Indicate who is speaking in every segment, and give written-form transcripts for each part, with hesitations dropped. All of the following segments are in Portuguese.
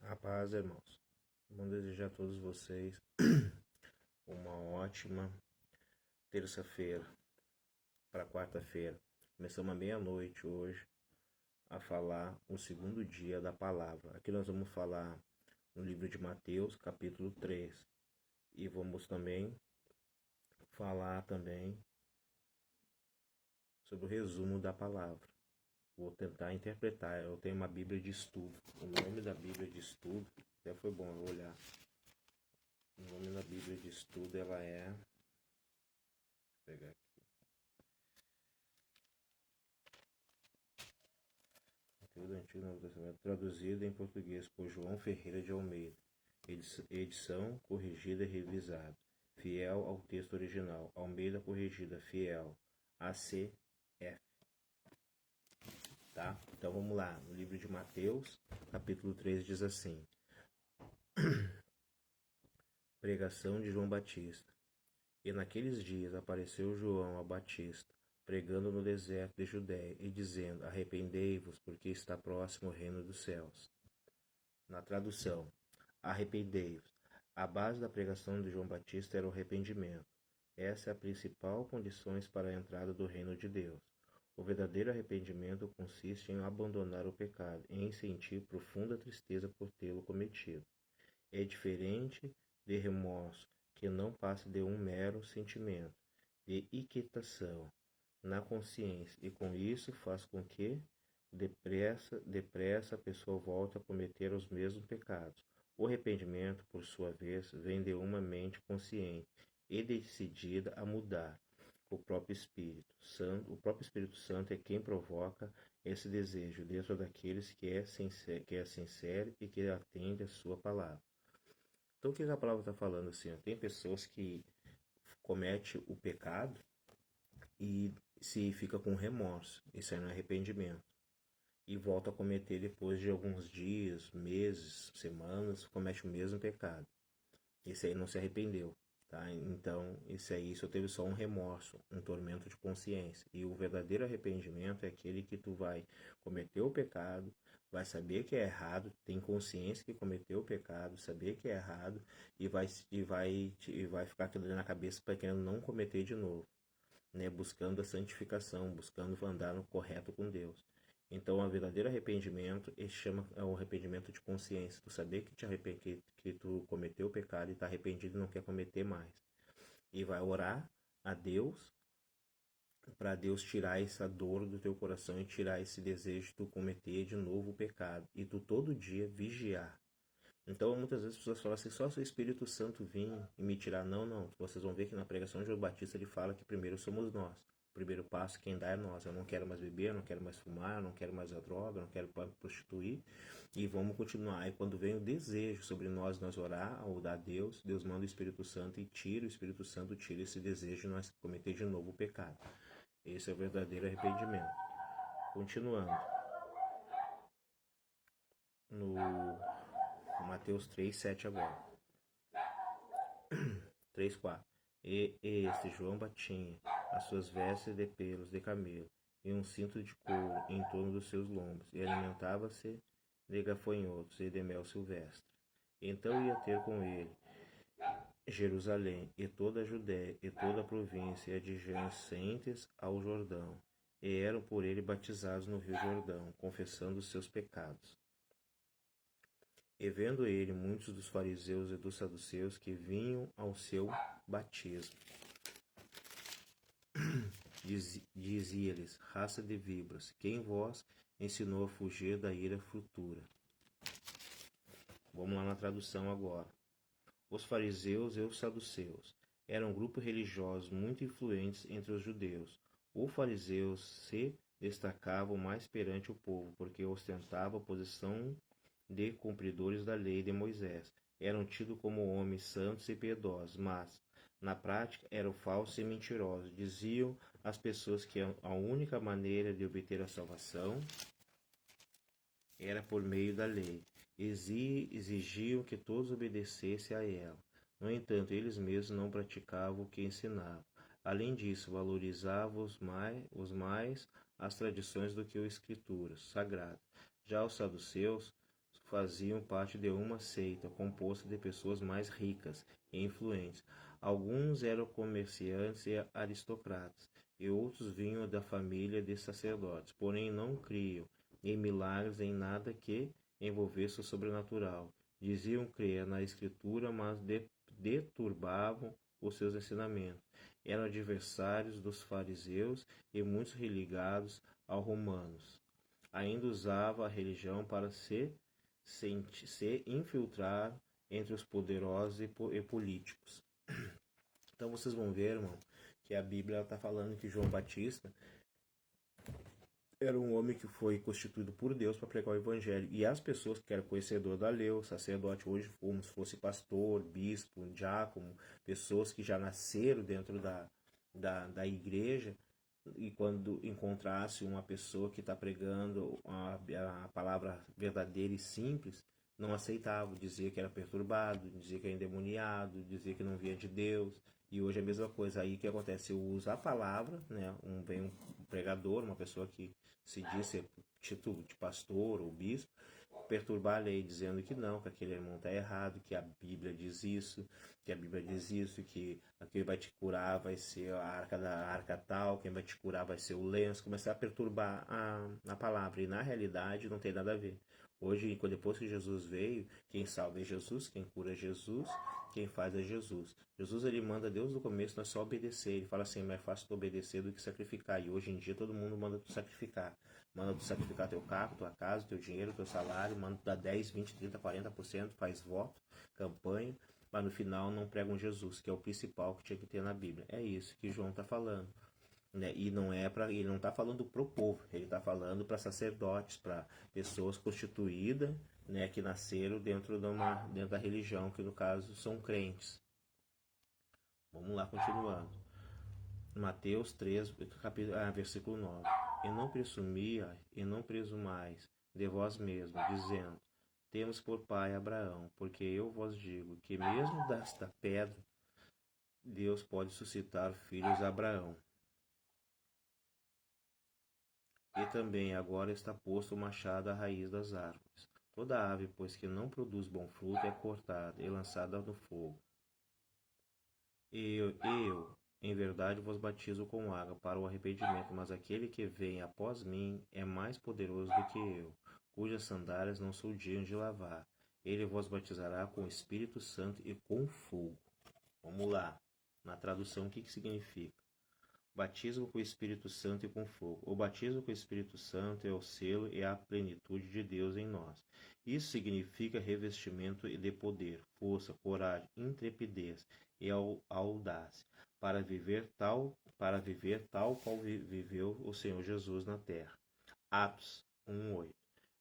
Speaker 1: A paz, irmãos. Vamos desejar a todos vocês uma ótima terça-feira para quarta-feira. Começamos à meia-noite hoje a falar o segundo dia da palavra. Aqui nós vamos falar no livro de Mateus, capítulo 3. E vamos também falar sobre o resumo da palavra. Vou tentar interpretar. Eu tenho uma Bíblia de estudo. O nome da Bíblia de estudo, até foi bom eu olhar. O nome da Bíblia de estudo, ela é... Deixa eu pegar aqui. Conteúdo Antigo Novo Testamento, traduzido em português por João Ferreira de Almeida. Edição corrigida e revisada. Fiel ao texto original. Almeida corrigida, fiel. ACF. Tá? Então vamos lá. No livro de Mateus, capítulo 3, diz assim. Pregação de João Batista. E naqueles dias apareceu João a Batista, pregando no deserto de Judéia, e dizendo, arrependei-vos, porque está próximo o reino dos céus. Na tradução, arrependei-vos. A base da pregação de João Batista era o arrependimento. Essa é a principal condição para a entrada do reino de Deus. O verdadeiro arrependimento consiste em abandonar o pecado e em sentir profunda tristeza por tê-lo cometido. É diferente de remorso, que não passa de um mero sentimento de inquietação na consciência, e com isso faz com que depressa a pessoa volte a cometer os mesmos pecados. O arrependimento, por sua vez, vem de uma mente consciente e decidida a mudar. O próprio Espírito Santo é quem provoca esse desejo dentro daqueles que é sincero e que atende a sua palavra. Então, o que a palavra está falando assim? Tem pessoas que cometem o pecado e se fica com remorso, isso aí não é arrependimento, e volta a cometer depois de alguns dias, meses, semanas, comete o mesmo pecado. Esse aí não se arrependeu, tá? Então, esse aí só teve só um remorso, um tormento de consciência. E o verdadeiro arrependimento é aquele que tu vai cometer o pecado, vai saber que é errado, tem consciência que cometeu o pecado, saber que é errado e vai ficar aquilo ali na cabeça para querendo não cometer de novo, né? Buscando a santificação, buscando andar no correto com Deus. Então, o verdadeiro arrependimento é o arrependimento de consciência. Tu saber que tu cometeu o pecado e está arrependido e não quer cometer mais. E vai orar a Deus para Deus tirar essa dor do teu coração e tirar esse desejo de tu cometer de novo o pecado. E tu todo dia vigiar. Então, muitas vezes as pessoas falam assim, só se o Espírito Santo vir e me tirar. Não. Vocês vão ver que na pregação de João Batista ele fala que primeiro somos nós. O primeiro passo, quem dá é nós. Eu não quero mais beber, eu não quero mais fumar, eu não quero mais a droga, eu não quero prostituir. E vamos continuar. E quando vem o desejo sobre nós orar ou dar a Deus, Deus manda o Espírito Santo e tira, o Espírito Santo tira esse desejo de nós cometer de novo o pecado. Esse é o verdadeiro arrependimento. Continuando. No Mateus 3, 7 agora. 3, 4. E este João batinha as suas vestes de pelos de camelo e um cinto de couro em torno dos seus lombos, e alimentava-se de gafanhotos e de mel silvestre. Então ia ter com ele Jerusalém e toda a Judéia e toda a província adjacentes ao Jordão, e eram por ele batizados no rio Jordão, confessando os seus pecados. E vendo ele muitos dos fariseus e dos saduceus que vinham ao seu batismo, dizia-lhes, raça de víboras, quem vos ensinou a fugir da ira futura? Vamos lá na tradução agora. Os fariseus e os saduceus eram um grupo religioso muito influentes entre os judeus. Os fariseus se destacavam mais perante o povo, porque ostentavam a posição de cumpridores da lei de Moisés. Eram tidos como homens santos e piedosos, mas, na prática, eram falsos e mentirosos. Diziam às pessoas que a única maneira de obter a salvação era por meio da lei. Exigiam que todos obedecessem a ela. No entanto, eles mesmos não praticavam o que ensinavam. Além disso, valorizavam mais as tradições do que as escrituras sagradas. Já os saduceus faziam parte de uma seita composta de pessoas mais ricas e influentes. Alguns eram comerciantes e aristocratas, e outros vinham da família de sacerdotes, porém não criam em milagres, em nada que envolvesse o sobrenatural. Diziam crer na Escritura, mas deturbavam os seus ensinamentos. Eram adversários dos fariseus e muitos religados aos romanos. Ainda usava a religião para se infiltrar entre os poderosos e políticos. Então vocês vão ver, irmão, que a Bíblia está falando que João Batista era um homem que foi constituído por Deus para pregar o evangelho. E as pessoas que eram conhecedor da lei, o sacerdote hoje, como se fosse pastor, bispo, diácono, pessoas que já nasceram dentro da igreja, e quando encontrasse uma pessoa que está pregando a palavra verdadeira e simples, não aceitava, dizia que era perturbado, dizia que era endemoniado, dizia que não via de Deus. E hoje é a mesma coisa. Aí o que acontece? Eu uso a palavra, né? Vem um pregador, uma pessoa que se diz ser título de pastor ou bispo, perturbar a lei, dizendo que não, que aquele irmão está errado, que a Bíblia diz isso, que a Bíblia diz isso, que quem vai te curar vai ser a arca tal, quem vai te curar vai ser o lenço, começar a perturbar a palavra, e na realidade não tem nada a ver. Hoje, depois que Jesus veio, quem salva é Jesus, quem cura é Jesus, quem faz é Jesus. Jesus, ele manda Deus do começo, nós só obedecer. Ele fala assim, é mais fácil tu obedecer do que sacrificar. E hoje em dia todo mundo manda tu sacrificar. Manda tu sacrificar teu carro, tua casa, teu dinheiro, teu salário, manda tu dar 10, 20, 30, 40%, faz voto, campanha, mas no final não pregam Jesus, que é o principal que tinha que ter na Bíblia. É isso que João está falando. Né? E não é para, ele não está falando para o povo, ele está falando para sacerdotes, para pessoas constituídas, né, que nasceram dentro da religião, que no caso são crentes. Vamos lá, continuando. Mateus 3, versículo 9. E não presumais de vós mesmos, dizendo, temos por pai Abraão, porque eu vos digo que mesmo desta pedra Deus pode suscitar filhos a Abraão. E também agora está posto o machado à raiz das árvores. Toda ave, pois que não produz bom fruto, é cortada e lançada no fogo. Eu, em verdade, vos batizo com água para o arrependimento, mas aquele que vem após mim é mais poderoso do que eu, cujas sandálias não sou digno de lavar. Ele vos batizará com o Espírito Santo e com fogo. Vamos lá. Na tradução, o que significa? Batismo com o Espírito Santo e com fogo. O batismo com o Espírito Santo é o selo e a plenitude de Deus em nós. Isso significa revestimento de poder, força, coragem, intrepidez e audácia para viver tal qual viveu o Senhor Jesus na terra. Atos 1:8.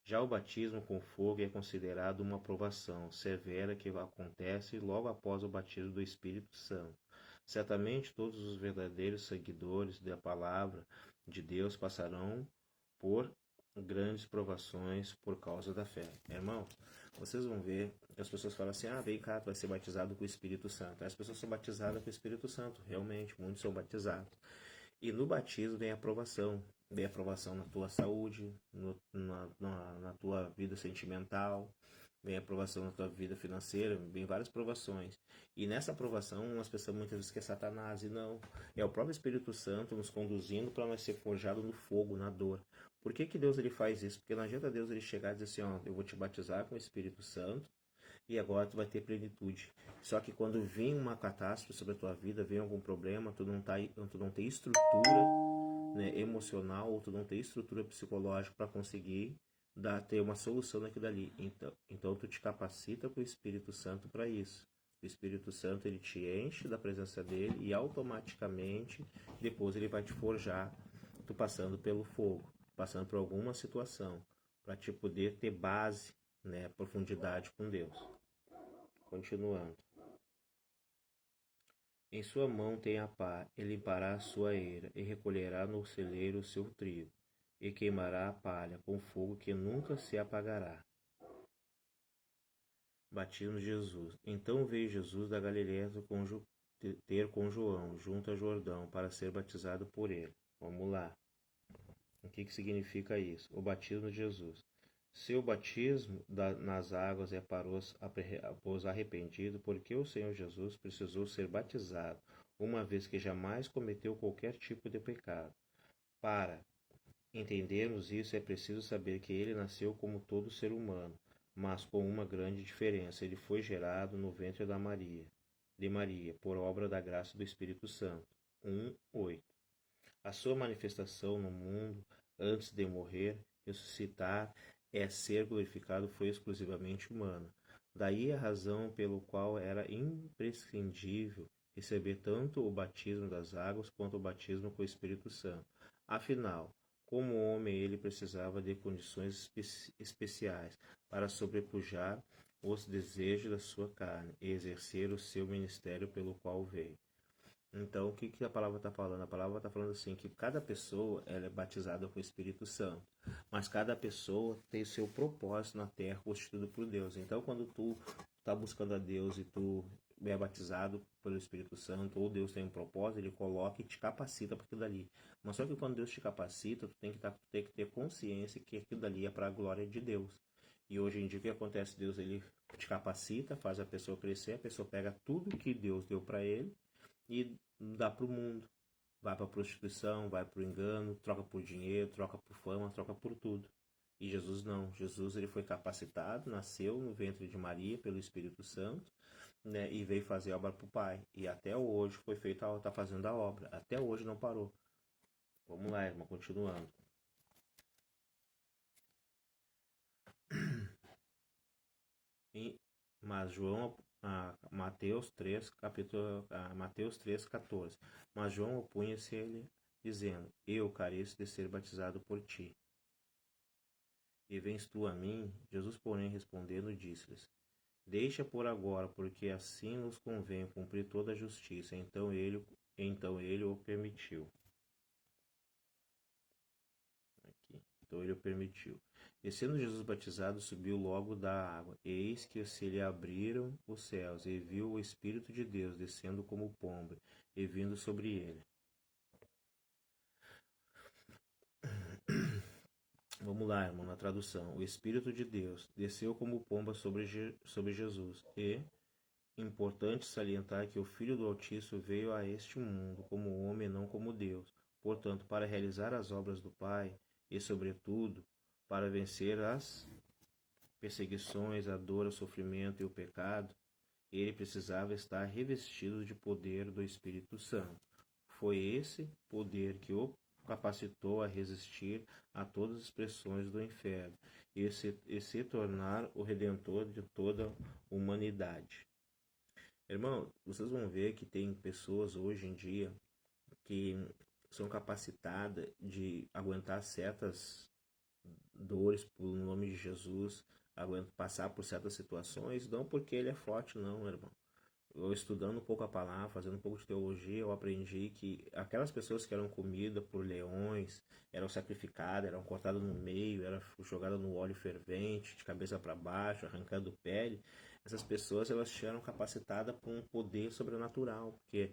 Speaker 1: Já o batismo com fogo é considerado uma provação severa que acontece logo após o batismo do Espírito Santo. Certamente todos os verdadeiros seguidores da palavra de Deus passarão por grandes provações por causa da fé. Irmãos, vocês vão ver que as pessoas falam assim, vem cá, tu vai ser batizado com o Espírito Santo. As pessoas são batizadas com o Espírito Santo, realmente, muitos são batizados. E no batismo vem a aprovação. Vem a aprovação na tua saúde, na tua vida sentimental, vem a aprovação na tua vida financeira, vem várias provações. E nessa aprovação, as pessoas muitas vezes que é Satanás, e não. É o próprio Espírito Santo nos conduzindo para nós ser forjado no fogo, na dor. Por que Deus ele faz isso? Porque não adianta Deus ele chegar e dizer assim, eu vou te batizar com o Espírito Santo, e agora tu vai ter plenitude. Só que quando vem uma catástrofe sobre a tua vida, vem algum problema, tu não tem estrutura, né, emocional, ou tu não tem estrutura psicológica para conseguir ter uma solução daquilo dali. Então tu te capacita com o Espírito Santo para isso. O Espírito Santo ele te enche da presença dele e automaticamente depois ele vai te forjar, tu passando pelo fogo, passando por alguma situação, para te poder ter base, né, profundidade com Deus. Continuando. Em sua mão tem a pá, e limpará a sua eira, e recolherá no celeiro o seu trigo, e queimará a palha com fogo que nunca se apagará. Batismo de Jesus. Então veio Jesus da Galiléia ter com João, junto a Jordão, para ser batizado por ele. Vamos lá. O que significa isso? O batismo de Jesus. Seu batismo nas águas é para os arrependidos, porque o Senhor Jesus precisou ser batizado, uma vez que jamais cometeu qualquer tipo de pecado. Para entendermos isso, é preciso saber que ele nasceu como todo ser humano, mas com uma grande diferença. Ele foi gerado no ventre de Maria, por obra da graça do Espírito Santo. 1:8. A sua manifestação no mundo, antes de morrer, ressuscitar, ser glorificado, foi exclusivamente humana. Daí a razão pelo qual era imprescindível receber tanto o batismo das águas quanto o batismo com o Espírito Santo. Afinal, como homem, ele precisava de condições especiais para sobrepujar os desejos da sua carne e exercer o seu ministério pelo qual veio. Então, o que a palavra está falando? A palavra está falando assim, que cada pessoa ela é batizada com o Espírito Santo, mas cada pessoa tem seu propósito na terra constituído por Deus. Então, quando tu está buscando a Deus e tu é batizado pelo Espírito Santo, ou Deus tem um propósito, ele coloca e te capacita para aquilo dali. Mas só que quando Deus te capacita, tu tem que ter consciência que aquilo dali é para a glória de Deus. E hoje em dia o que acontece? Deus ele te capacita, faz a pessoa crescer, a pessoa pega tudo que Deus deu para ele e dá para o mundo. Vai para a prostituição, vai para o engano, troca por dinheiro, troca por fama, troca por tudo. E Jesus não. Jesus ele foi capacitado, nasceu no ventre de Maria pelo Espírito Santo, né, e veio fazer a obra para o Pai. E até hoje foi feito, está fazendo a obra. Até hoje não parou. Vamos lá, irmão, continuando. Mas Mateus 3, Mateus 3:14. Mas João opunha-se a ele, dizendo: Eu careço de ser batizado por ti. E vens tu a mim? Jesus, porém, respondendo, disse-lhes: Deixa por agora, porque assim nos convém cumprir toda a justiça. Então ele o permitiu. Então ele o permitiu. E sendo Jesus batizado, subiu logo da água. Eis que se lhe abriram os céus, e viu o Espírito de Deus descendo como pomba, e vindo sobre ele. Vamos lá, irmão, na tradução. O Espírito de Deus desceu como pomba sobre Jesus. E, importante salientar que o Filho do Altíssimo veio a este mundo como homem, não como Deus. Portanto, para realizar as obras do Pai, e, sobretudo, para vencer as perseguições, a dor, o sofrimento e o pecado, ele precisava estar revestido de poder do Espírito Santo. Foi esse poder que o capacitou a resistir a todas as pressões do inferno e se tornar o redentor de toda a humanidade. Irmão, vocês vão ver que tem pessoas hoje em dia que são capacitadas de aguentar certas dores pelo nome de Jesus, passar por certas situações, não porque ele é forte, não, irmão. Eu estudando um pouco a palavra, fazendo um pouco de teologia, eu aprendi que aquelas pessoas que eram comidas por leões, eram sacrificadas, eram cortadas no meio, eram jogadas no óleo fervente, de cabeça para baixo, arrancando pele, essas pessoas elas eram capacitadas por um poder sobrenatural, porque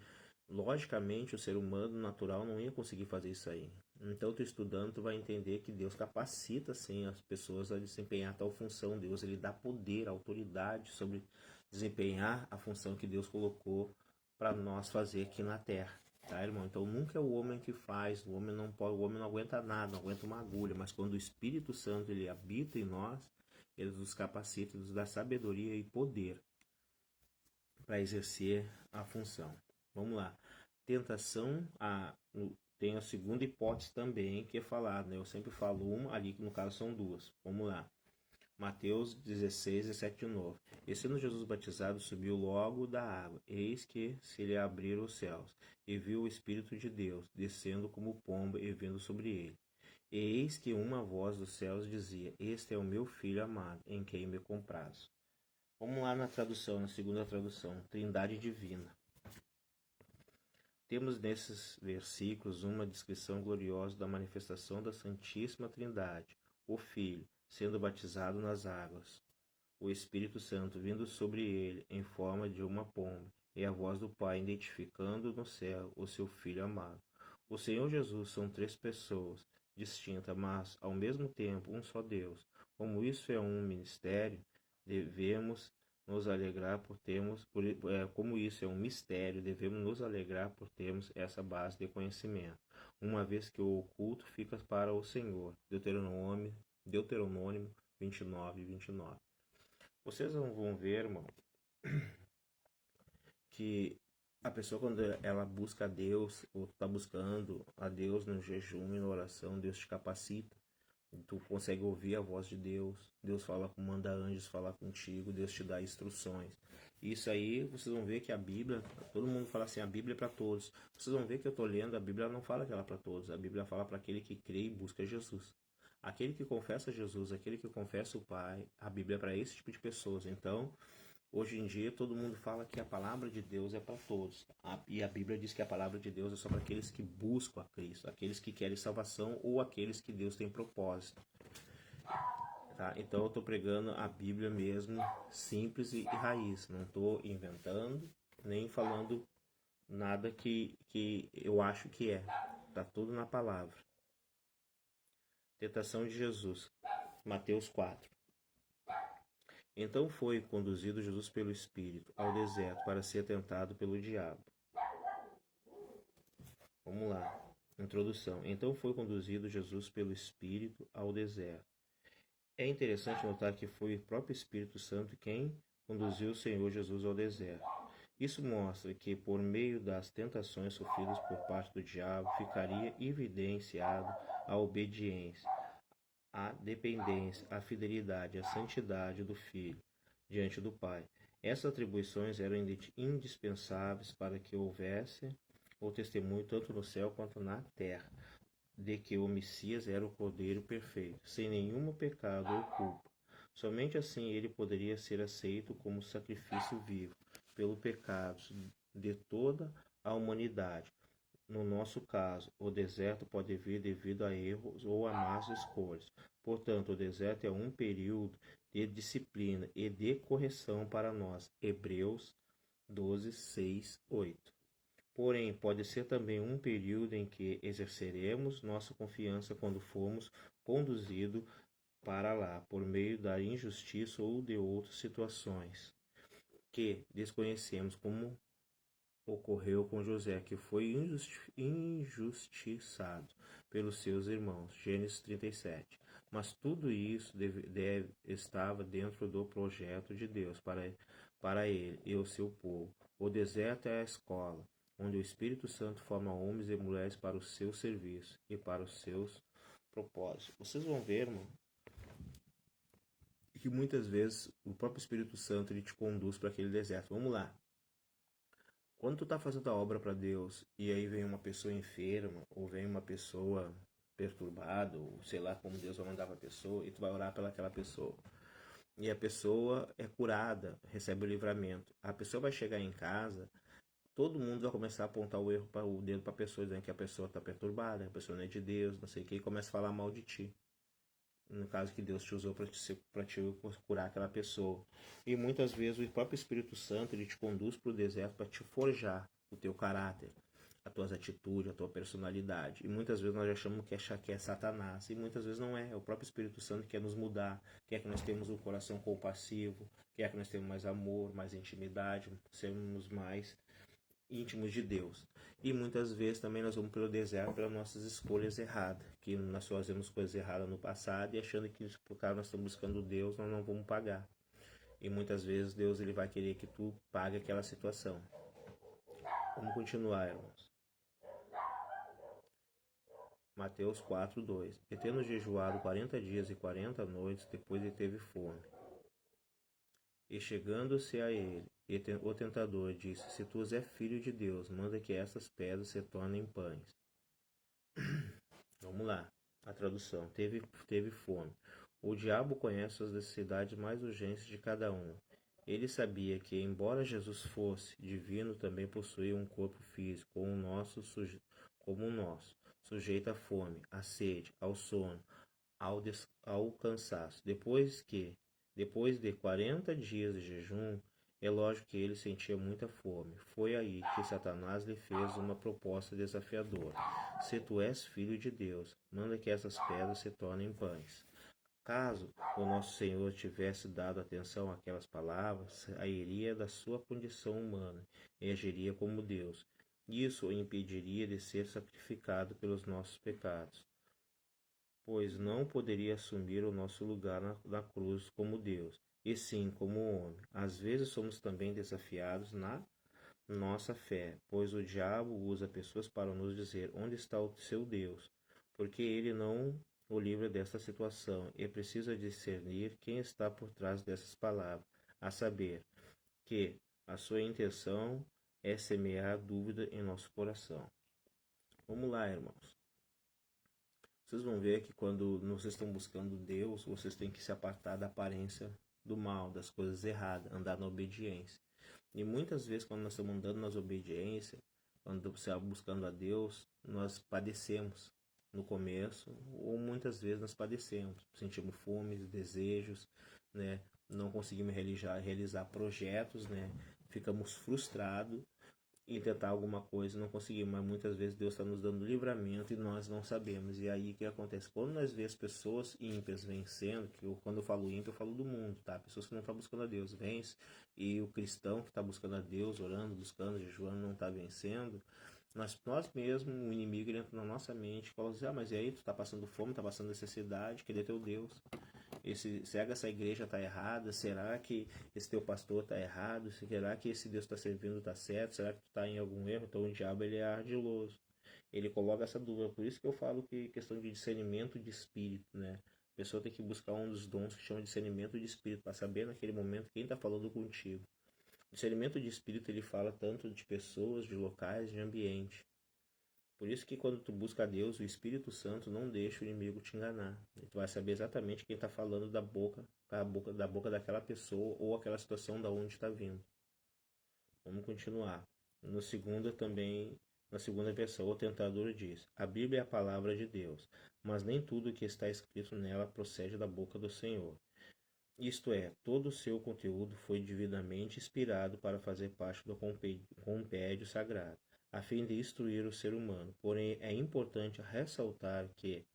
Speaker 1: logicamente o ser humano natural não ia conseguir fazer isso aí. Então, tu estudando, tu vai entender que Deus capacita, sim, as pessoas a desempenhar tal função. Deus, ele dá poder, autoridade sobre desempenhar a função que Deus colocou para nós fazer aqui na Terra, tá, irmão? Então, nunca é o homem que faz, o homem não pode, o homem não aguenta nada, não aguenta uma agulha, mas quando o Espírito Santo, ele habita em nós, ele nos capacita, nos dá sabedoria e poder para exercer a função. Vamos lá. Tentação, tem a segunda hipótese também que é falada, né? Eu sempre falo uma, ali que no caso são duas. Vamos lá. Mateus 16, 17 de novo. E sendo Jesus batizado, subiu logo da água. Eis que se lhe abriram os céus, e viu o Espírito de Deus, descendo como pomba e vindo sobre ele. E eis que uma voz dos céus dizia: Este é o meu Filho amado, em quem me comprazo. Vamos lá na tradução, na segunda tradução, Trindade Divina. Temos nesses versículos uma descrição gloriosa da manifestação da Santíssima Trindade, o Filho, sendo batizado nas águas, o Espírito Santo vindo sobre ele em forma de uma pomba, e a voz do Pai identificando no céu o seu Filho amado. O Senhor Jesus são três pessoas distintas, mas, ao mesmo tempo, um só Deus. Como isso é um mistério, devemos nos alegrar por termos, como isso é um mistério, devemos nos alegrar por termos essa base de conhecimento, uma vez que o oculto fica para o Senhor. Deuteronômio 29, 29. Vocês vão ver, irmão, que a pessoa, quando ela busca a Deus, ou está buscando a Deus no jejum e na oração, Deus te capacita. Tu consegue ouvir a voz de Deus. Deus fala, manda anjos falar contigo. Deus te dá instruções. Isso aí, vocês vão ver que a Bíblia, todo mundo fala assim, a Bíblia é para todos. Vocês vão ver que eu estou lendo, a Bíblia não fala que ela é para todos. A Bíblia fala para aquele que crê e busca Jesus. Aquele que confessa Jesus, aquele que confessa o Pai, a Bíblia é para esse tipo de pessoas. Então, hoje em dia, todo mundo fala que a palavra de Deus é para todos. E a Bíblia diz que a palavra de Deus é só para aqueles que buscam a Cristo, aqueles que querem salvação ou aqueles que Deus tem propósito. Tá? Então, eu estou pregando a Bíblia mesmo, simples e raiz. Não estou inventando, nem falando nada que eu acho que é. Está tudo na palavra. Tentação de Jesus. Mateus 4. Então foi conduzido Jesus pelo Espírito ao deserto para ser tentado pelo diabo. Vamos lá. Introdução. Então foi conduzido Jesus pelo Espírito ao deserto. É interessante notar que foi o próprio Espírito Santo quem conduziu o Senhor Jesus ao deserto. Isso mostra que, por meio das tentações sofridas por parte do diabo, ficaria evidenciado a obediência, a dependência, a fidelidade, a santidade do Filho diante do Pai. Essas atribuições eram indispensáveis para que houvesse o testemunho tanto no céu quanto na terra, de que o Messias era o Cordeiro perfeito, sem nenhum pecado ou culpa. Somente assim ele poderia ser aceito como sacrifício vivo pelo pecado de toda a humanidade. No nosso caso, o deserto pode vir devido a erros ou a más escolhas. Portanto, o deserto é um período de disciplina e de correção para nós. Hebreus 12, 6, 8. Porém, pode ser também um período em que exerceremos nossa confiança quando formos conduzidos para lá, por meio da injustiça ou de outras situações que desconhecemos, como ocorreu com José, que foi injustiçado pelos seus irmãos. Gênesis 37. Mas tudo isso estava dentro do projeto de Deus para ele e o seu povo. O deserto é a escola, onde o Espírito Santo forma homens e mulheres para o seu serviço e para os seus propósitos. Vocês vão ver, irmão, que muitas vezes o próprio Espírito Santo ele te conduz para aquele deserto. Vamos lá. Quando tu tá fazendo a obra para Deus e aí vem uma pessoa enferma ou vem uma pessoa perturbada, ou sei lá como Deus vai mandar para a pessoa, e tu vai orar pelaquela pessoa. E a pessoa é curada, recebe o livramento. A pessoa vai chegar em casa, todo mundo vai começar a apontar o dedo para a pessoa, dizendo que a pessoa está perturbada, que a pessoa não é de Deus, não sei o que, e começa a falar mal de ti. No caso que Deus te usou para te curar aquela pessoa. E muitas vezes o próprio Espírito Santo ele te conduz para o deserto para te forjar o teu caráter, as tuas atitudes, a tua personalidade. E muitas vezes nós achamos que é Satanás, e muitas vezes não é. É o próprio Espírito Santo que quer nos mudar, quer que nós tenhamos um coração compassivo, quer que nós tenhamos mais amor, mais intimidade, sermos mais íntimos de Deus. E muitas vezes também nós vamos pelo deserto pelas nossas escolhas erradas, que nós fazemos coisas erradas no passado e achando que por causa nós estamos buscando Deus, nós não vamos pagar. E muitas vezes Deus ele vai querer que tu pague aquela situação. Vamos continuar, irmãos. Mateus 4, 2. E tendo jejuado 40 dias e 40 noites, depois ele teve fome. E chegando-se a ele, o tentador disse: Se tu és filho de Deus, manda que essas pedras se tornem pães. Vamos lá, a tradução. Teve fome. O diabo conhece as necessidades mais urgentes de cada um. Ele sabia que, embora Jesus fosse divino, também possuía um corpo físico, como o nosso, sujeito à fome, à sede, ao sono, ao cansaço. Depois de 40 dias de jejum, é lógico que ele sentia muita fome. Foi aí que Satanás lhe fez uma proposta desafiadora. Se tu és filho de Deus, manda que essas pedras se tornem pães. Caso o nosso Senhor tivesse dado atenção àquelas palavras, sairia da sua condição humana e agiria como Deus. Isso o impediria de ser sacrificado pelos nossos pecados, pois não poderia assumir o nosso lugar na cruz como Deus, e sim como homem. Às vezes somos também desafiados na nossa fé, pois o diabo usa pessoas para nos dizer onde está o seu Deus, porque ele não o livra desta situação e precisa discernir quem está por trás dessas palavras, a saber, que a sua intenção é semear dúvida em nosso coração. Vamos lá, irmãos. Vocês vão ver que quando vocês estão buscando Deus, vocês têm que se apartar da aparência do mal, das coisas erradas, andar na obediência. E muitas vezes, quando nós estamos andando nas obediências, quando você está buscando a Deus, nós padecemos no começo, ou muitas vezes nós padecemos, sentimos fome, desejos, né? Não conseguimos realizar projetos, né? Ficamos frustrados em tentar alguma coisa, não conseguimos, mas muitas vezes Deus está nos dando livramento e nós não sabemos. E aí o que acontece? Quando nós vemos pessoas ímpias vencendo, quando eu falo ímpio, eu falo do mundo, tá? Pessoas que não estão buscando a Deus vence, e o cristão que está buscando a Deus, orando, buscando, jejuando, não está vencendo, nós mesmos, o inimigo, ele entra na nossa mente e fala assim, mas e aí, tu está passando fome, está passando necessidade, cadê teu Deus? Será que essa igreja está errada? Será que esse teu pastor está errado? Será que esse Deus está servindo está certo? Será que tu está em algum erro? Então o diabo, ele é ardiloso. Ele coloca essa dúvida. Por isso que eu falo que questão de discernimento de espírito, né? A pessoa tem que buscar um dos dons que chama de discernimento de espírito, para saber naquele momento quem está falando contigo. O discernimento de espírito, ele fala tanto de pessoas, de locais, de ambiente. Por isso que quando tu busca a Deus, o Espírito Santo não deixa o inimigo te enganar. Tu vai saber exatamente quem está falando da boca daquela pessoa ou aquela situação da onde está vindo. Vamos continuar. No segundo também, na segunda versão, o tentador diz: a Bíblia é a palavra de Deus, mas nem tudo o que está escrito nela procede da boca do Senhor. Isto é, todo o seu conteúdo foi devidamente inspirado para fazer parte do compêndio sagrado, a fim de instruir o ser humano. Porém, é importante ressaltar que,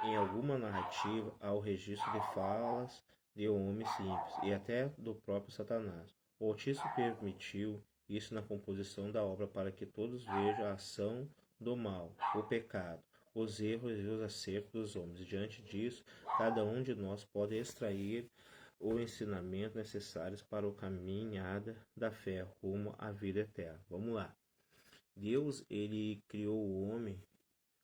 Speaker 1: em alguma narrativa, há o registro de falas de homens simples e até do próprio Satanás. O Altíssimo permitiu isso na composição da obra para que todos vejam a ação do mal, o pecado, os erros e os acertos dos homens. Diante disso, cada um de nós pode extrair o ensinamento necessários para o caminhada da fé rumo à vida eterna. Vamos lá. Deus, ele criou o homem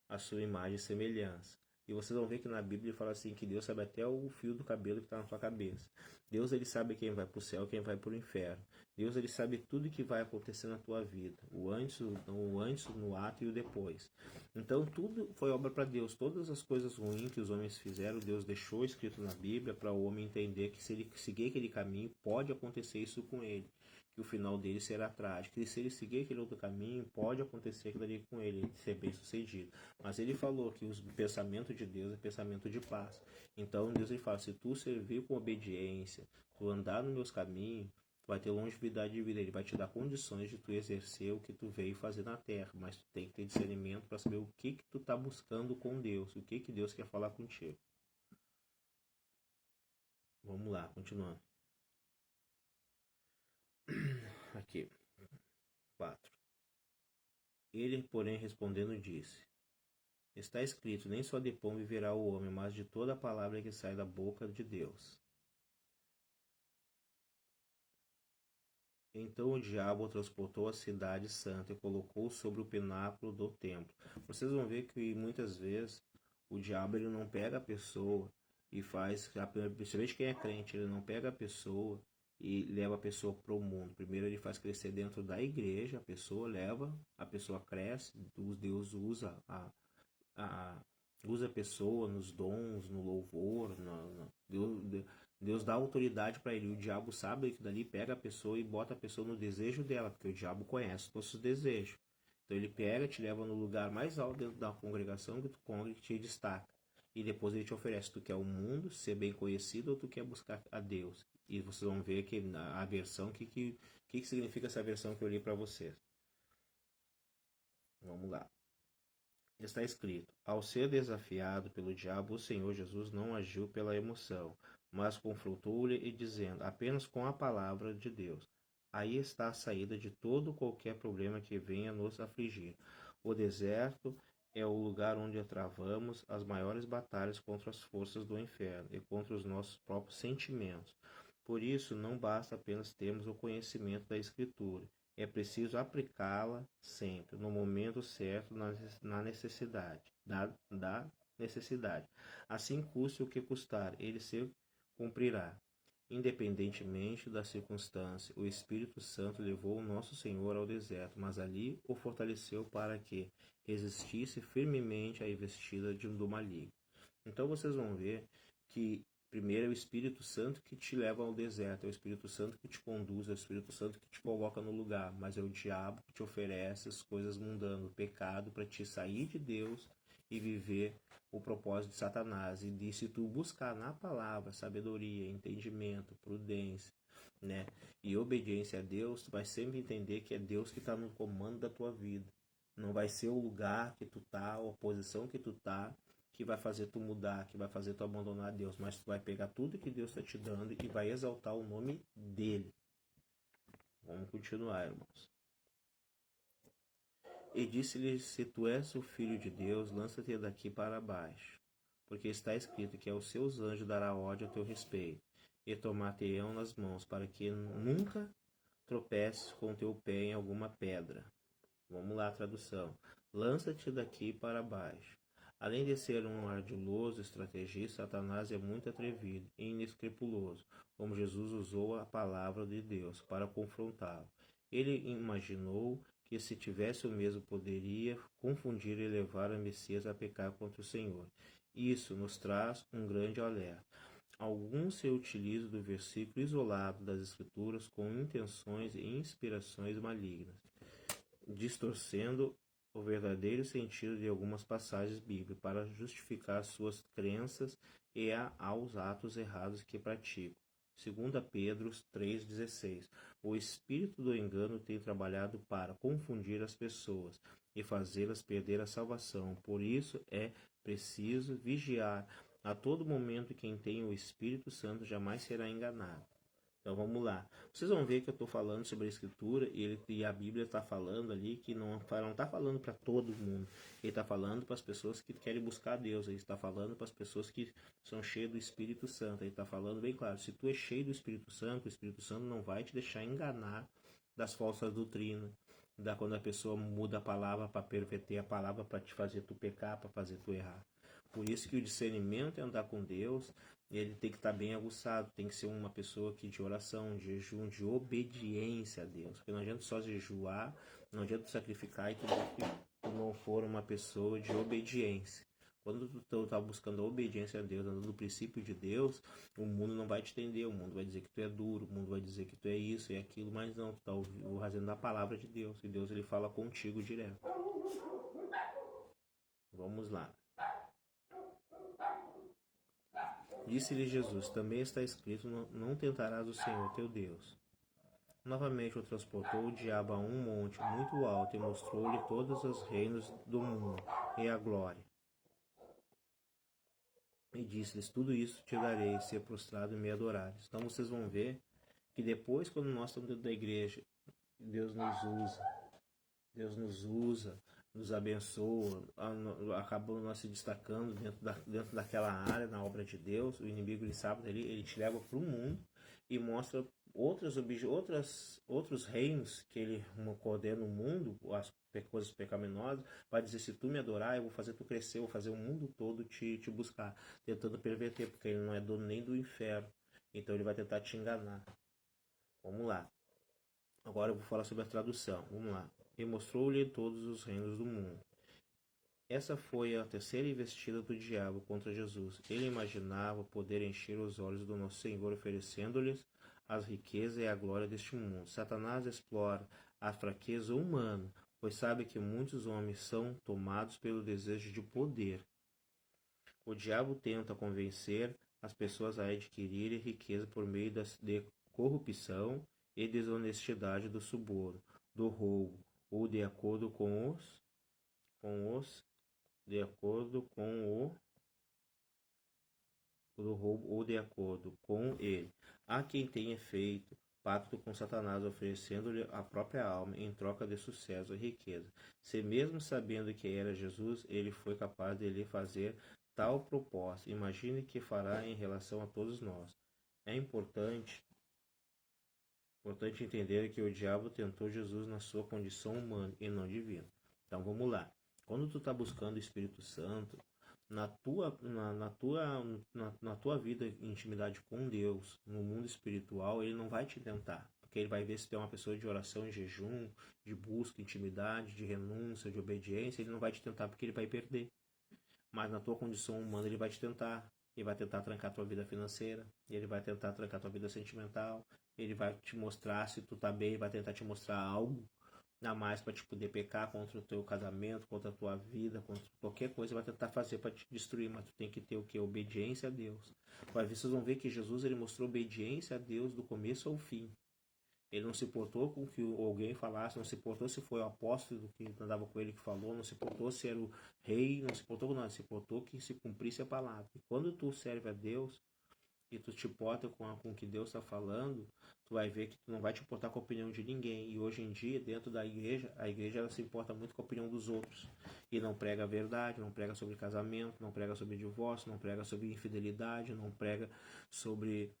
Speaker 1: à sua imagem e semelhança. E vocês vão ver que na Bíblia ele fala assim que Deus sabe até o fio do cabelo que está na tua cabeça. Deus, ele sabe quem vai para o céu e quem vai para o inferno. Deus, ele sabe tudo que vai acontecer na tua vida. O antes, no ato e o depois. Então tudo foi obra para Deus. Todas as coisas ruins que os homens fizeram, Deus deixou escrito na Bíblia para o homem entender que se ele seguir aquele caminho, pode acontecer isso com ele. Que o final dele será trágico. E se ele seguir aquele outro caminho, pode acontecer aquilo ali com ele ser bem sucedido. Mas ele falou que o pensamento de Deus é pensamento de paz. Então Deus, ele fala, se tu servir com obediência, tu andar nos meus caminhos, tu vai ter longevidade de vida. Ele vai te dar condições de tu exercer o que tu veio fazer na terra. Mas tu tem que ter discernimento para saber o que tu tá buscando com Deus. O que Deus quer falar contigo. Vamos lá, continuando. Aqui. 4. Ele, porém, respondendo, disse: está escrito, nem só de pão viverá o homem, mas de toda a palavra que sai da boca de Deus. Então o diabo o transportou à cidade santa e colocou sobre o pináculo do templo. Vocês vão ver que muitas vezes o diabo, ele não pega a pessoa e faz, principalmente quem é crente, ele não pega a pessoa e leva a pessoa para o mundo. Primeiro ele faz crescer dentro da igreja, a pessoa cresce, Deus usa a pessoa nos dons, no louvor, Deus dá autoridade para ele. O diabo sabe que dali pega a pessoa e bota a pessoa no desejo dela, porque o diabo conhece todos os desejos. Então ele pega, te leva no lugar mais alto dentro da congregação, que tu congrega, te destaca. E depois ele te oferece, tu quer o mundo, ser bem conhecido, ou tu quer buscar a Deus. E vocês vão ver que a versão, que significa essa versão que eu li para vocês. Vamos lá. Está escrito: ao ser desafiado pelo diabo, o Senhor Jesus não agiu pela emoção, mas confrontou-lhe e dizendo apenas com a palavra de Deus. Aí está a saída de todo qualquer problema que venha nos afligir. O deserto é o lugar onde travamos as maiores batalhas contra as forças do inferno e contra os nossos próprios sentimentos. Por isso, não basta apenas termos o conhecimento da Escritura. É preciso aplicá-la sempre, no momento certo, na necessidade, da necessidade. Assim custe o que custar, ele se cumprirá. Independentemente da circunstância, o Espírito Santo levou o nosso Senhor ao deserto, mas ali o fortaleceu para que resistisse firmemente à investida do maligno. Então vocês vão ver que primeiro é o Espírito Santo que te leva ao deserto, é o Espírito Santo que te conduz, é o Espírito Santo que te coloca no lugar, mas é o diabo que te oferece as coisas mundanas, o pecado, para te sair de Deus e viver o propósito de Satanás. E se tu buscar na palavra sabedoria, entendimento, prudência, né, e obediência a Deus, tu vai sempre entender que é Deus que está no comando da tua vida. Não vai ser o lugar que tu tá, ou a posição que tu tá, que vai fazer tu mudar, que vai fazer tu abandonar Deus, mas tu vai pegar tudo que Deus está te dando e vai exaltar o nome dele. Vamos continuar, irmãos. E disse-lhe: se tu és o filho de Deus, lança-te daqui para baixo, porque está escrito que aos seus anjos dará ordem a teu respeito, e tomar-te-ão nas mãos, para que nunca tropeces com teu pé em alguma pedra. Vamos lá, a tradução. Lança-te daqui para baixo. Além de ser um ardiloso estrategista, Satanás é muito atrevido e inescrupuloso, como Jesus usou a palavra de Deus para confrontá-lo. Ele imaginou que se tivesse o mesmo poderia confundir e levar a Messias a pecar contra o Senhor. Isso nos traz um grande alerta. Alguns se utilizam do versículo isolado das Escrituras com intenções e inspirações malignas, distorcendo o verdadeiro sentido de algumas passagens bíblicas para justificar suas crenças e aos atos errados que praticam. 2 Pedro 3,16. O espírito do engano tem trabalhado para confundir as pessoas e fazê-las perder a salvação. Por isso é preciso vigiar a todo momento. Quem tem o Espírito Santo jamais será enganado. Então vamos lá. Vocês vão ver que eu estou falando sobre a Escritura e a Bíblia está falando ali que não está falando para todo mundo. Ele está falando para as pessoas que querem buscar Deus. Ele está falando para as pessoas que são cheias do Espírito Santo. Ele está falando bem claro. Se tu é cheio do Espírito Santo, o Espírito Santo não vai te deixar enganar das falsas doutrinas. Quando a pessoa muda a palavra para perverter a palavra, para te fazer tu pecar, para fazer tu errar. Por isso que o discernimento é andar com Deus. Ele tem que estar bem aguçado, tem que ser uma pessoa que de oração, de jejum, de obediência a Deus. Porque não adianta só jejuar, não adianta sacrificar e tu não for uma pessoa de obediência. Quando tu está buscando a obediência a Deus, andando no princípio de Deus, o mundo não vai te entender, o mundo vai dizer que tu é duro, o mundo vai dizer que tu é isso e aquilo, mas não, tu está fazendo a palavra de Deus, e Deus ele fala contigo direto. Vamos lá. Disse-lhe Jesus, também está escrito, não tentarás o Senhor teu Deus. Novamente o transportou o diabo a um monte muito alto e mostrou-lhe todos os reinos do mundo e a glória. E disse-lhes, tudo isso te darei, se prostrado e me adorares. Então vocês vão ver que depois, quando nós estamos dentro da igreja, Deus nos usa, nos abençoa, acabamos nós se destacando dentro daquela área, na obra de Deus. O inimigo ele sabe, ele te leva para o mundo e mostra outros reinos que ele coordena no mundo, as coisas pecaminosas, para dizer, se tu me adorar, eu vou fazer tu crescer, eu vou fazer o mundo todo te buscar, tentando perverter, porque ele não é dono nem do inferno, então ele vai tentar te enganar. Vamos lá. Agora eu vou falar sobre a tradução. Vamos lá. E mostrou-lhe todos os reinos do mundo. Essa foi a terceira investida do diabo contra Jesus. Ele imaginava poder encher os olhos do nosso Senhor, oferecendo-lhes as riquezas e a glória deste mundo. Satanás explora a fraqueza humana, pois sabe que muitos homens são tomados pelo desejo de poder. O diabo tenta convencer as pessoas a adquirirem riqueza por meio de corrupção e desonestidade do suborno, do roubo, ou de acordo com os de acordo com do roubo ou de acordo com ele. Há quem tenha feito pacto com Satanás, oferecendo-lhe a própria alma em troca de sucesso e riqueza. Se mesmo sabendo que era Jesus, ele foi capaz de lhe fazer tal proposta, imagine que fará em relação a todos nós. É importante entender que o diabo tentou Jesus na sua condição humana e não divina. Então vamos lá. Quando tu está buscando o Espírito Santo, na tua vida, intimidade com Deus, no mundo espiritual, ele não vai te tentar. Porque ele vai ver se tu é uma pessoa de oração, de jejum, de busca, intimidade, de renúncia, de obediência. Ele não vai te tentar porque ele vai perder. Mas na tua condição humana, ele vai te tentar. Ele vai tentar trancar tua vida financeira, ele vai tentar trancar tua vida sentimental, ele vai te mostrar se tu tá bem, ele vai tentar te mostrar algo a mais para te poder pecar contra o teu casamento, contra a tua vida, contra qualquer coisa, vai tentar fazer para te destruir, mas tu tem que ter o que? Obediência a Deus. Vocês vão ver que Jesus ele mostrou obediência a Deus do começo ao fim. Ele não se portou com o que alguém falasse, não se portou se foi o apóstolo que andava com ele que falou, não se portou se era o rei, não se portou com nada, se portou que se cumprisse a palavra. E quando tu serve a Deus e tu te porta com o que Deus está falando, tu vai ver que tu não vai te importar com a opinião de ninguém. E hoje em dia, dentro da igreja, a igreja ela se importa muito com a opinião dos outros. E não prega a verdade, não prega sobre casamento, não prega sobre divórcio, não prega sobre infidelidade, não prega sobre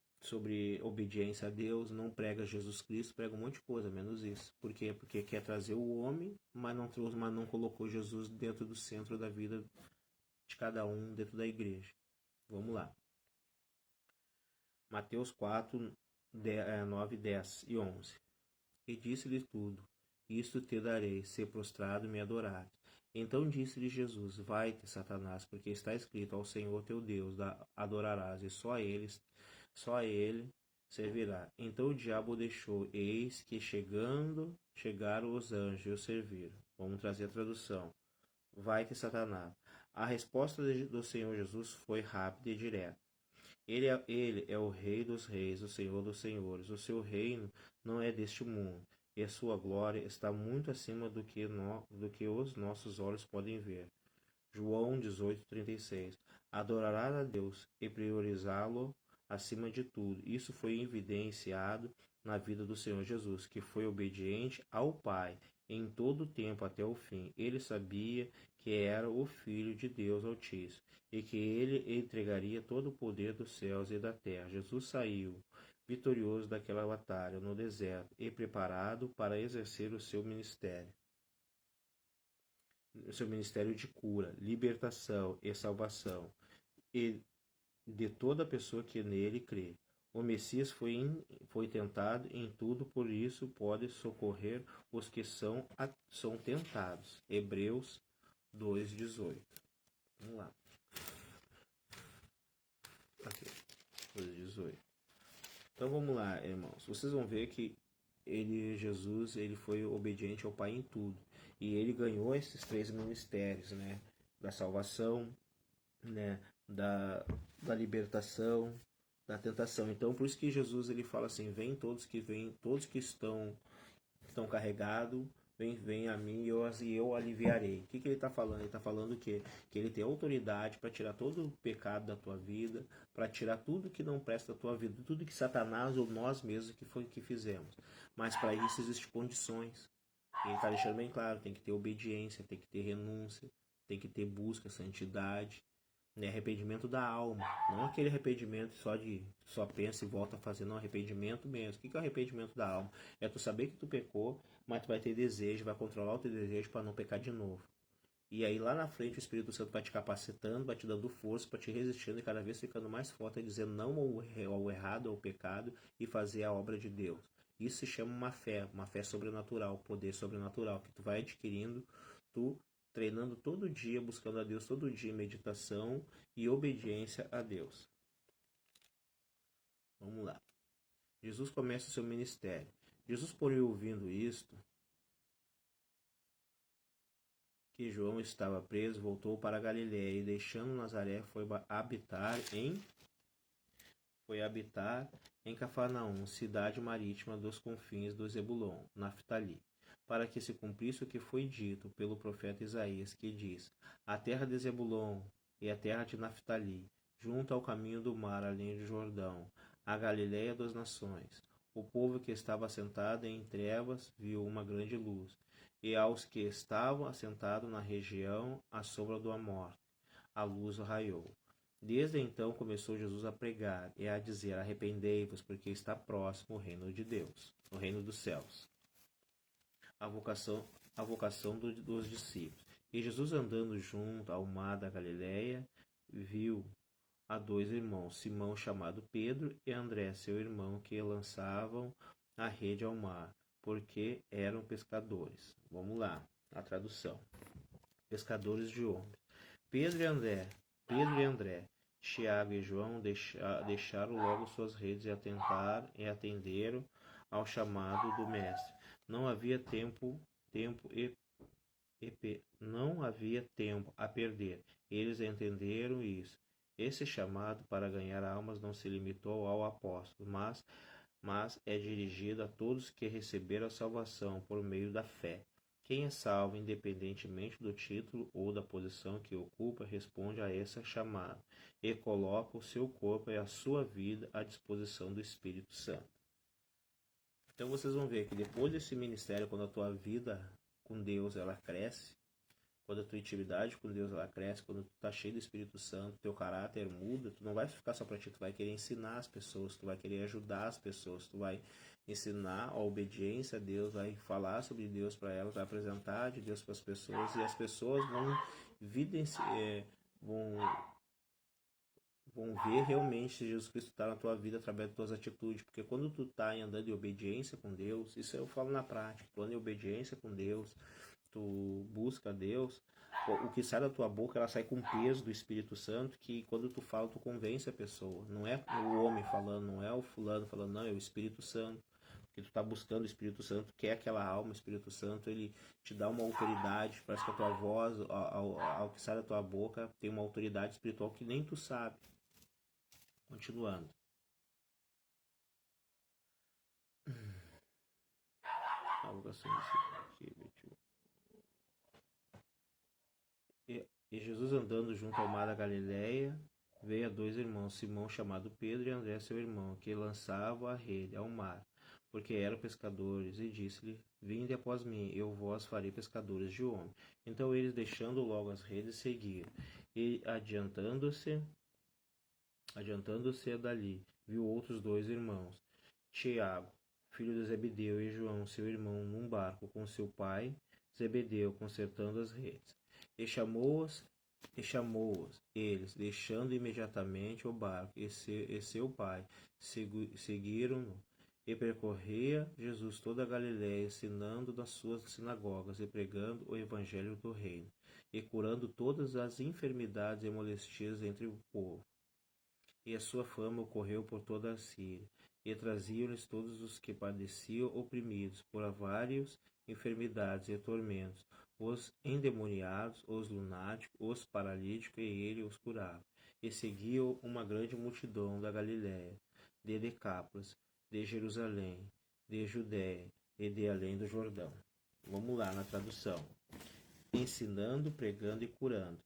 Speaker 1: obediência a Deus, não prega Jesus Cristo, prega um monte de coisa, menos isso. Por quê? Porque quer trazer o homem, mas não colocou Jesus dentro do centro da vida de cada um, dentro da igreja. Vamos lá. Mateus 4, 9, 10 e 11. E disse-lhe tudo, isto te darei, se prostrado me adorares. Então disse-lhe Jesus, vai-te, Satanás, porque está escrito, ao Senhor teu Deus adorarás, e só a ele servirá. Então o diabo o deixou, eis que chegaram os anjos e o serviram. Vamos trazer a tradução. Vai-te, Satanás. A resposta do Senhor Jesus foi rápida e direta. Ele é o Rei dos Reis, o Senhor dos Senhores. O seu reino não é deste mundo, e a sua glória está muito acima do que os nossos olhos podem ver. João 18:36. Adorarás a Deus e priorizá-lo acima de tudo. Isso foi evidenciado na vida do Senhor Jesus, que foi obediente ao Pai em todo o tempo até o fim. Ele sabia que era o Filho de Deus Altíssimo e que ele entregaria todo o poder dos céus e da terra. Jesus saiu vitorioso daquela batalha no deserto e preparado para exercer o seu ministério de cura, libertação e salvação, e de toda pessoa que nele crê. O Messias foi tentado em tudo, por isso pode socorrer os que são tentados. Hebreus 2:18. Vamos lá. Aqui, 2:18. Então vamos lá, irmãos. Vocês vão ver que Jesus, ele foi obediente ao Pai em tudo. E ele ganhou esses 3 ministérios, né? Da salvação, né? Da libertação, da tentação. Então, por isso que Jesus ele fala assim: vem, todos que estão carregados, vem a mim e eu aliviarei. O que ele está falando? Ele está falando que ele tem autoridade para tirar todo o pecado da tua vida, para tirar tudo que não presta da tua vida, tudo que Satanás ou nós mesmos que fizemos. Mas para isso existem condições. Ele está deixando bem claro: tem que ter obediência, tem que ter renúncia, tem que ter busca, santidade. Né, arrependimento da alma, não aquele arrependimento só pensa e volta a fazer, não, arrependimento mesmo. O que é o arrependimento da alma? É tu saber que tu pecou, mas tu vai ter desejo, vai controlar o teu desejo para não pecar de novo. E aí lá na frente o Espírito Santo vai te capacitando, vai te dando força para te resistindo e cada vez ficando mais forte, dizendo não ao errado, ao pecado e fazer a obra de Deus. Isso se chama uma fé sobrenatural, poder sobrenatural que tu vai adquirindo, tu treinando todo dia, buscando a Deus todo dia, meditação e obediência a Deus. Vamos lá. Jesus começa o seu ministério. Jesus, porém, ouvindo isto, que João estava preso, voltou para a Galiléia e, deixando Nazaré, foi habitar em Cafarnaum, cidade marítima dos confins do Zebulon, Naftali, para que se cumprisse o que foi dito pelo profeta Isaías, que diz: A terra de Zebulon e a terra de Naphtali, junto ao caminho do mar, além do Jordão, a Galiléia das nações. O povo que estava assentado em trevas viu uma grande luz, e aos que estavam assentados na região à sombra da morte, a luz raiou. Desde então começou Jesus a pregar e a dizer: Arrependei-vos, porque está próximo o reino de Deus, o reino dos céus. A vocação dos discípulos. E Jesus, andando junto ao mar da Galiléia, viu a dois irmãos, Simão, chamado Pedro, e André, seu irmão, que lançavam a rede ao mar, porque eram pescadores. Vamos lá, a tradução. Pescadores de homens. Pedro e André, Tiago e João deixaram logo suas redes e atenderam ao chamado do mestre. Não havia tempo a perder. Eles entenderam isso. Esse chamado para ganhar almas não se limitou ao apóstolo, mas é dirigido a todos que receberam a salvação por meio da fé. Quem é salvo, independentemente do título ou da posição que ocupa, responde a essa chamada e coloca o seu corpo e a sua vida à disposição do Espírito Santo. Então vocês vão ver que depois desse ministério, quando a tua vida com Deus ela cresce, quando a tua intimidade com Deus ela cresce, quando tu tá cheio do Espírito Santo, teu caráter muda, tu não vai ficar só para ti, tu vai querer ensinar as pessoas, tu vai querer ajudar as pessoas, tu vai ensinar a obediência a Deus, vai falar sobre Deus para elas, vai apresentar de Deus para as pessoas, e as pessoas vão ver realmente se Jesus Cristo está na tua vida através das tuas atitudes, porque quando tu tá andando em obediência com Deus, isso eu falo na prática, tu anda em obediência com Deus, tu busca Deus, o que sai da tua boca, ela sai com peso do Espírito Santo, que quando tu fala, tu convence a pessoa. Não é o homem falando, não é o fulano falando, não, é o Espírito Santo. Porque tu tá buscando o Espírito Santo, que é aquela alma, o Espírito Santo, ele te dá uma autoridade, parece que a tua voz, ao que sai da tua boca, tem uma autoridade espiritual que nem tu sabe. Continuando. A vocação aqui, E Jesus, andando junto ao mar da Galiléia, veio a dois irmãos, Simão, chamado Pedro, e André, seu irmão, que lançavam a rede ao mar, porque eram pescadores, e disse-lhe: Vinde após mim, eu vos farei pescadores de homens. Então eles, deixando logo as redes, seguiram. E adiantando-se dali, viu outros dois irmãos, Tiago, filho de Zebedeu, e João, seu irmão, num barco com seu pai Zebedeu, consertando as redes. E chamou-os, eles, deixando imediatamente o barco e seu pai, seguiram-no. E percorria Jesus toda a Galiléia, ensinando nas suas sinagogas e pregando o evangelho do reino, e curando todas as enfermidades e molestias entre o povo. E a sua fama ocorreu por toda a Síria, e traziam-lhes todos os que padeciam oprimidos por várias enfermidades e tormentos, os endemoniados, os lunáticos, os paralíticos, e ele os curava. E seguiam uma grande multidão da Galiléia, de Decápolis, de Jerusalém, de Judéia e de além do Jordão. Vamos lá na tradução. Ensinando, pregando e curando.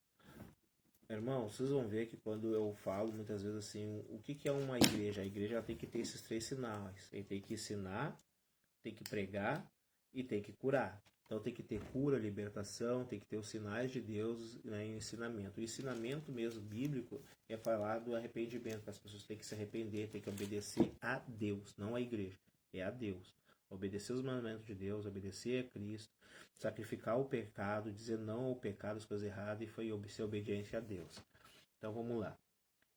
Speaker 1: Irmão, vocês vão ver que quando eu falo muitas vezes assim, o que é uma igreja? A igreja tem que ter esses três sinais. Ele tem que ensinar, tem que pregar e tem que curar. Então tem que ter cura, libertação, tem que ter os sinais de Deus, né, em ensinamento. O ensinamento mesmo bíblico é falar do arrependimento, que as pessoas têm que se arrepender, têm que obedecer a Deus, não à igreja, é a Deus. Obedecer os mandamentos de Deus, obedecer a Cristo, sacrificar o pecado, dizer não ao pecado, as coisas erradas, e ser obediente a Deus. Então vamos lá.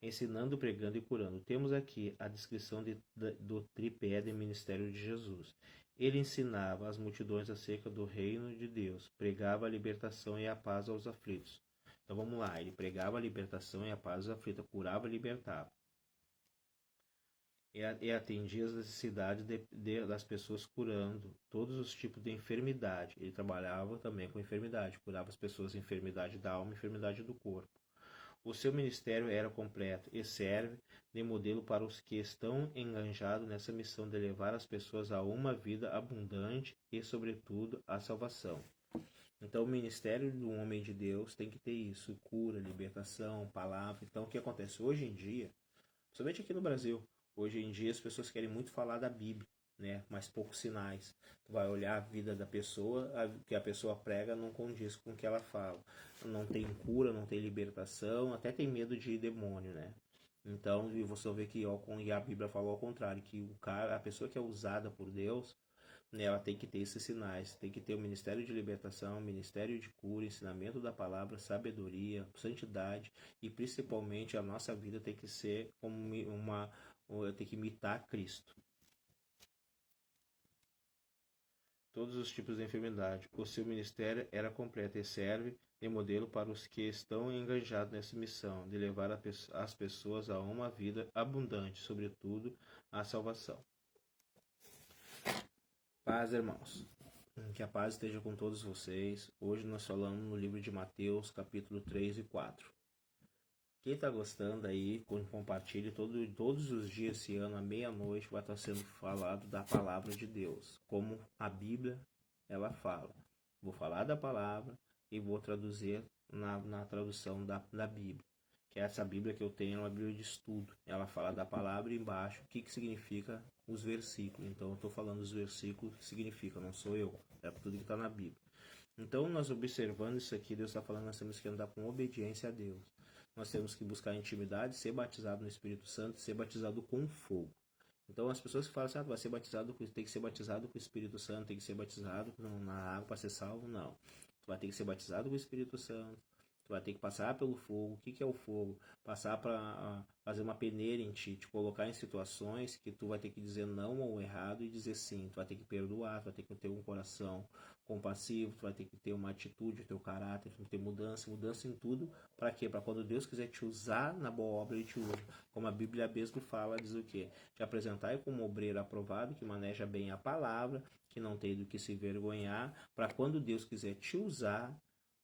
Speaker 1: Ensinando, pregando e curando. Temos aqui a descrição do tripé do ministério de Jesus. Ele ensinava as multidões acerca do reino de Deus, pregava a libertação e a paz aos aflitos. Então vamos lá, ele pregava a libertação e a paz aos aflitos, curava e libertava. E atendia as necessidades das pessoas, curando todos os tipos de enfermidade. Ele trabalhava também com enfermidade, curava as pessoas de enfermidade da alma e enfermidade do corpo. O seu ministério era completo e serve de modelo para os que estão engajados nessa missão de levar as pessoas a uma vida abundante e, sobretudo, a salvação. Então, o ministério do homem de Deus tem que ter isso: cura, libertação, palavra. Então, o que acontece hoje em dia, principalmente aqui no Brasil, hoje em dia as pessoas querem muito falar da Bíblia, né? Mas poucos sinais. Tu vai olhar a vida da pessoa, o que a pessoa prega não condiz com o que ela fala. Não tem cura, não tem libertação, até tem medo de demônio, né? Então, e você vê que a Bíblia fala ao contrário, que a pessoa que é usada por Deus, né, ela tem que ter esses sinais, tem que ter o ministério de libertação, o ministério de cura, ensinamento da palavra, sabedoria, santidade, e principalmente a nossa vida tem que ser como tem que imitar Cristo. Todos os tipos de enfermidade. O seu ministério era completo e serve de modelo para os que estão engajados nessa missão de levar as pessoas a uma vida abundante, sobretudo a salvação. Paz, irmãos. Que a paz esteja com todos vocês. Hoje nós falamos no livro de Mateus, capítulo 3 e 4. Quem está gostando aí, compartilhe todos os dias esse ano, à meia-noite, vai estar sendo falado da palavra de Deus, como a Bíblia ela fala. Vou falar da palavra e vou traduzir na tradução da Bíblia. Que é essa Bíblia que eu tenho, é uma Bíblia de estudo. Ela fala da palavra embaixo, o que significa os versículos. Então eu estou falando os versículos que significam, não sou eu, é tudo que está na Bíblia. Então nós observando isso aqui, Deus está falando, nós temos que andar com obediência a Deus. Nós temos que buscar intimidade, ser batizado no Espírito Santo, ser batizado com fogo. Então as pessoas que falam assim, vai ser batizado, tem que ser batizado com o Espírito Santo, tem que ser batizado na água para ser salvo, não. Tu vai ter que ser batizado com o Espírito Santo, tu vai ter que passar pelo fogo. O que é o fogo? Passar para fazer uma peneira em ti, te colocar em situações que tu vai ter que dizer não ao errado e dizer sim. Tu vai ter que perdoar, tu vai ter que ter um coração compassivo, tu vai ter que ter uma atitude, o teu caráter, tu vai ter mudança em tudo. Para quê? Para quando Deus quiser te usar na boa obra, Ele te usa. Como a Bíblia mesmo fala, diz o quê? Te apresentar como obreiro aprovado, que maneja bem a palavra, que não tem do que se vergonhar, para quando Deus quiser te usar,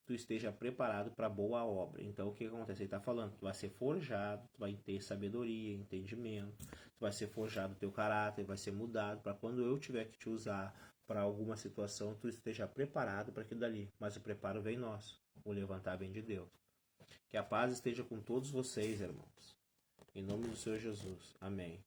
Speaker 1: tu esteja preparado para boa obra. Então o que acontece? Ele está falando, tu vai ser forjado, tu vai ter sabedoria, entendimento, tu vai ser forjado o teu caráter, vai ser mudado, para quando eu tiver que te usar para alguma situação, tu esteja preparado para aquilo dali. Mas o preparo vem nosso, o levantar vem de Deus. Que a paz esteja com todos vocês, irmãos. Em nome do Senhor Jesus. Amém.